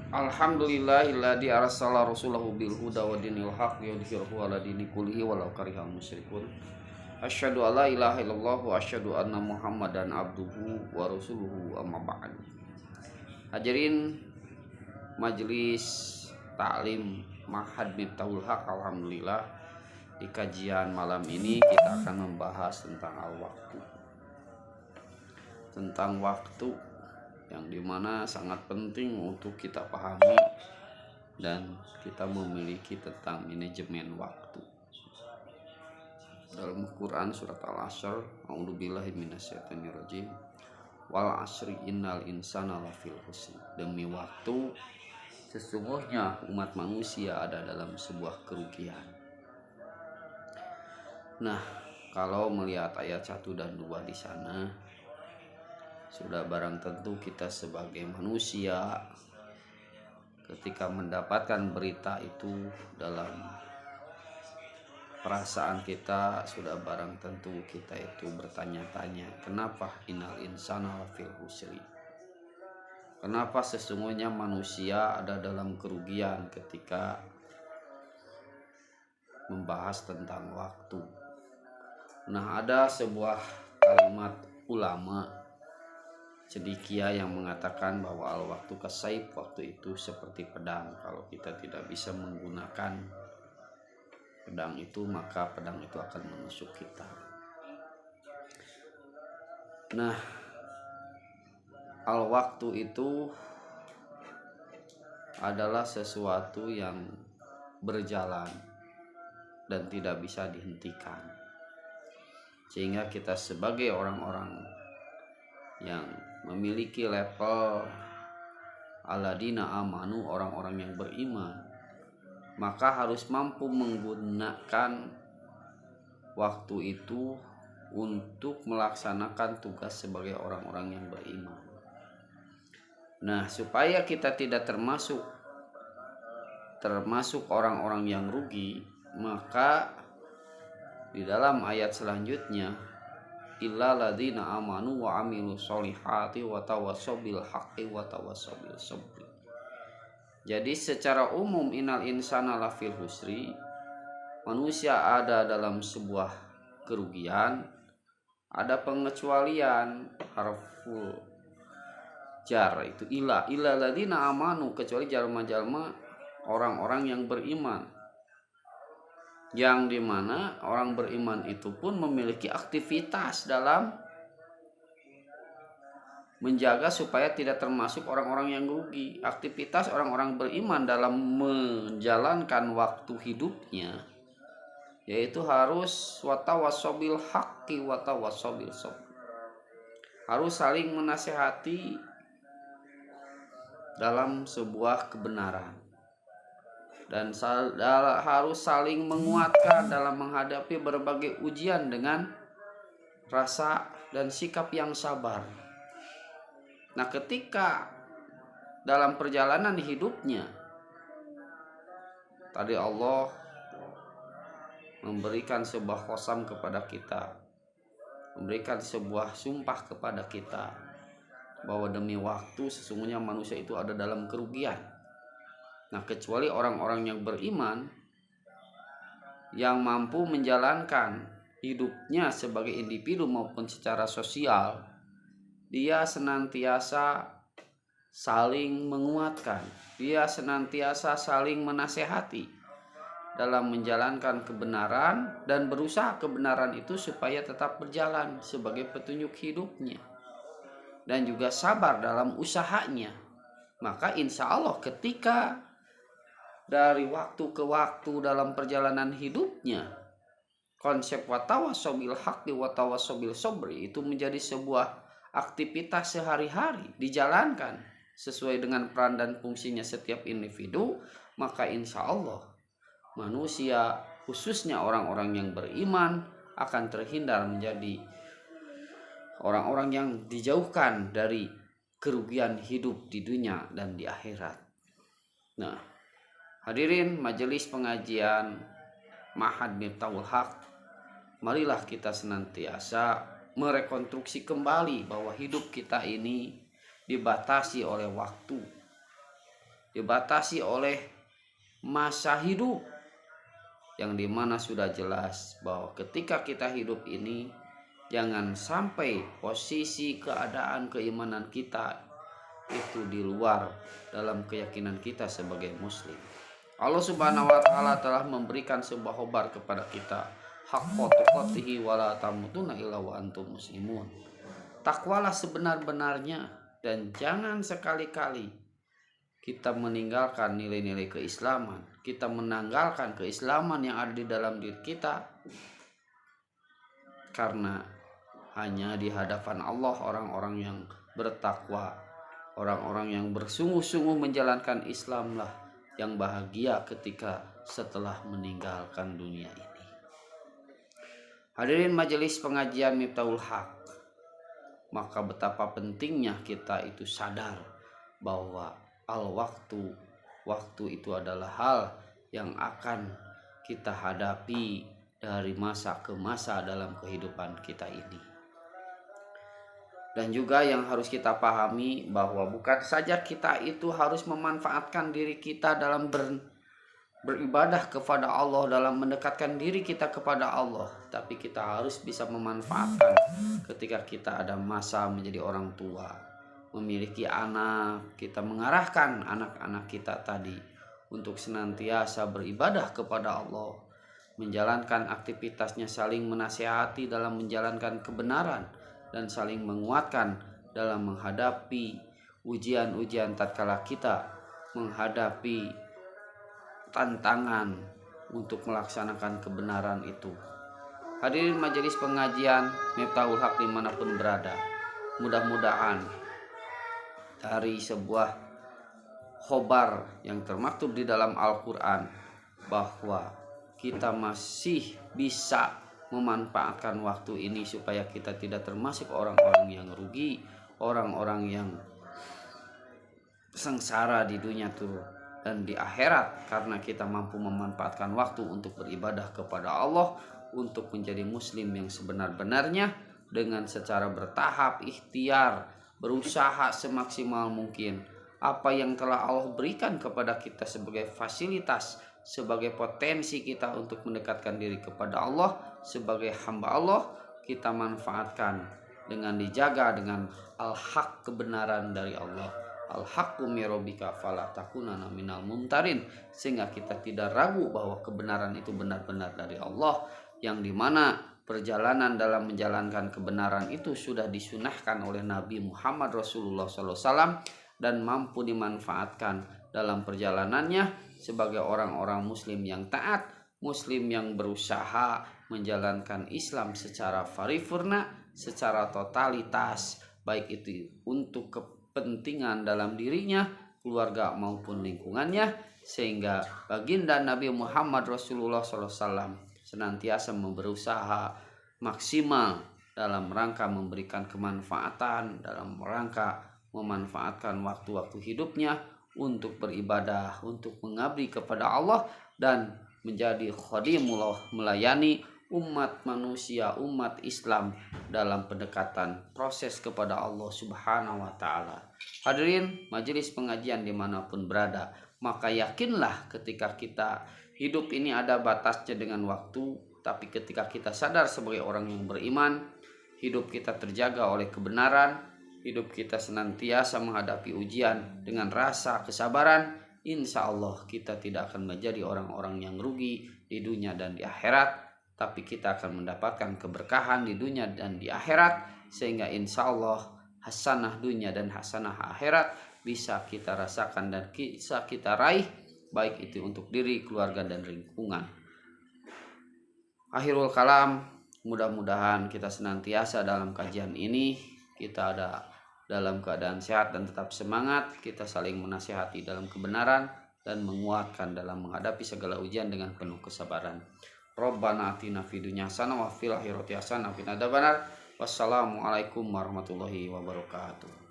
Alhamdulillahilladzi arsala rasulahu bil huda wa dinil haq yudhhiruhu 'ala dini kullihi walau karihal musyrikun. Asyhadu alla ilaha illallah wa asyhadu anna Muhammadan abduhu wa rasuluhu amma ba'd. Hadirin majelis taklim Ma'had Miftahul Haq, alhamdulillah di kajian malam ini kita akan membahas tentang al-waktu. Tentang waktu yang dimana sangat penting untuk kita pahami dan kita memiliki tentang manajemen waktu. Dalam Quran surat Al-Asr, a'udzubillahi minasyaitonirrajim, wal asri innal insana lafil khusr. Demi waktu sesungguhnya umat manusia ada dalam sebuah kerugian. Nah, kalau melihat ayat 1 dan 2 di sana, sudah barang tentu kita sebagai manusia ketika mendapatkan berita itu dalam perasaan kita, sudah barang tentu kita itu bertanya-tanya, kenapa innal insana lafil khusri? Kenapa sesungguhnya manusia ada dalam kerugian ketika membahas tentang waktu? Nah, ada sebuah kalimat ulama cendekia yang mengatakan bahwa al-waktu kasaib, waktu itu seperti pedang. Kalau kita tidak bisa menggunakan pedang itu, maka pedang itu akan menusuk kita. Nah, al-waktu itu adalah sesuatu yang berjalan dan tidak bisa dihentikan, sehingga kita sebagai orang-orang yang memiliki level aladina amanu, orang-orang yang beriman, maka harus mampu menggunakan waktu itu untuk melaksanakan tugas sebagai orang-orang yang beriman. Nah, supaya kita tidak termasuk orang-orang yang rugi, maka di dalam ayat selanjutnya, illa ladzina amanu wa amilu sholihati wa tawassaw bil haqqi wa tawassaw bil sabri. Jadi secara umum innal insana lafil husri, manusia ada dalam sebuah kerugian. Ada pengecualian harful jar itu illa ladzina amanu, kecuali jalma-jalma orang-orang yang beriman, yang dimana orang beriman itu pun memiliki aktivitas dalam menjaga supaya tidak termasuk orang-orang yang rugi. Aktivitas orang-orang beriman dalam menjalankan waktu hidupnya yaitu harus watawassobil haqqi watawassobil sabr, harus saling menasehati dalam sebuah kebenaran dan harus saling menguatkan dalam menghadapi berbagai ujian dengan rasa dan sikap yang sabar. Nah, ketika dalam perjalanan hidupnya tadi Allah memberikan sebuah qasam kepada kita, memberikan sebuah sumpah kepada kita bahwa demi waktu sesungguhnya manusia itu ada dalam kerugian. Nah, kecuali orang-orang yang beriman yang mampu menjalankan hidupnya sebagai individu maupun secara sosial, dia senantiasa saling menguatkan, dia senantiasa saling menasehati dalam menjalankan kebenaran dan berusaha kebenaran itu supaya tetap berjalan sebagai petunjuk hidupnya, dan juga sabar dalam usahanya. Maka insya Allah ketika dari waktu ke waktu dalam perjalanan hidupnya, konsep watawassobil haqqi watawassobil sabri itu menjadi sebuah aktivitas sehari-hari dijalankan sesuai dengan peran dan fungsinya setiap individu, maka insya Allah manusia, khususnya orang-orang yang beriman, akan terhindar menjadi orang-orang yang dijauhkan dari kerugian hidup di dunia dan di akhirat. Nah, hadirin majelis pengajian Ma'had Miftahul Haq, marilah kita senantiasa merekonstruksi kembali bahwa hidup kita ini dibatasi oleh waktu. dibatasi oleh masa hidup, yang dimana sudah jelas bahwa ketika kita hidup ini jangan sampai posisi keadaan keimanan kita itu di luar dalam keyakinan kita sebagai muslim. Allah Subhanahu wa taala telah memberikan sebuah khobar kepada kita, haqqa tuqatihi wala tamutunna illa wa antum muslimun. Takwalah sebenar-benarnya dan jangan sekali-kali kita meninggalkan nilai-nilai keislaman, kita menanggalkan keislaman yang ada di dalam diri kita, karena hanya di hadapan Allah orang-orang yang bertakwa, orang-orang yang bersungguh-sungguh menjalankan Islamlah yang bahagia ketika setelah meninggalkan dunia ini. Hadirin majelis pengajian Miftahul Haq, maka betapa pentingnya kita itu sadar bahwa waktu itu adalah hal yang akan kita hadapi dari masa ke masa dalam kehidupan kita ini. Dan juga yang harus kita pahami bahwa bukan saja kita itu harus memanfaatkan diri kita dalam beribadah kepada Allah, dalam mendekatkan diri kita kepada Allah, tapi kita harus bisa memanfaatkan ketika kita ada masa menjadi orang tua, memiliki anak, kita mengarahkan anak-anak kita tadi untuk senantiasa beribadah kepada Allah, menjalankan aktivitasnya saling menasihati dalam menjalankan kebenaran dan saling menguatkan dalam menghadapi ujian-ujian tatkala kita menghadapi tantangan untuk melaksanakan kebenaran itu. Hadirin majelis pengajian Miftahul Haq dimanapun berada, mudah-mudahan dari sebuah khobar yang termaktub di dalam Al-Quran bahwa kita masih bisa memanfaatkan waktu ini supaya kita tidak termasuk orang-orang yang rugi, orang-orang yang sengsara di dunia tuh dan di akhirat, karena kita mampu memanfaatkan waktu untuk beribadah kepada Allah, untuk menjadi muslim yang sebenar-benarnya dengan secara bertahap, ikhtiar, berusaha semaksimal mungkin apa yang telah Allah berikan kepada kita sebagai fasilitas, sebagai potensi kita untuk mendekatkan diri kepada Allah sebagai hamba Allah, kita manfaatkan dengan dijaga dengan al-haq, kebenaran dari Allah, al-haqqu min rabbika fala takunanna minal mumtarin, sehingga kita tidak ragu bahwa kebenaran itu benar-benar dari Allah, yang dimana perjalanan dalam menjalankan kebenaran itu sudah disunahkan oleh Nabi Muhammad Rasulullah SAW dan mampu dimanfaatkan dalam perjalanannya sebagai orang-orang muslim yang taat, muslim yang berusaha menjalankan Islam secara paripurna, secara totalitas, baik itu untuk kepentingan dalam dirinya, keluarga maupun lingkungannya, sehingga baginda Nabi Muhammad Rasulullah SAW senantiasa berusaha maksimal dalam rangka memberikan kemanfaatan, dalam rangka memanfaatkan waktu-waktu hidupnya untuk beribadah, untuk mengabdi kepada Allah dan menjadi khadimullah, melayani umat manusia, umat Islam dalam pendekatan proses kepada Allah Subhanahu wa taala. Hadirin majelis pengajian dimanapun berada, maka yakinlah ketika kita hidup ini ada batasnya dengan waktu, tapi ketika kita sadar sebagai orang yang beriman, hidup kita terjaga oleh kebenaran, hidup kita senantiasa menghadapi ujian dengan rasa kesabaran, insya Allah kita tidak akan menjadi orang-orang yang rugi di dunia dan di akhirat, tapi kita akan mendapatkan keberkahan di dunia dan di akhirat, sehingga insya Allah hasanah dunia dan hasanah akhirat bisa kita rasakan dan bisa kita raih, baik itu untuk diri, keluarga, dan lingkungan. Akhirul kalam, mudah-mudahan kita senantiasa dalam kajian ini kita ada dalam keadaan sehat dan tetap semangat, kita saling menasihati dalam kebenaran dan menguatkan dalam menghadapi segala ujian dengan penuh kesabaran. Rabbana atina fid dunya hasanah wa fil akhirati hasanah wa qina adzabannar. Wassalamualaikum warahmatullahi wabarakatuh.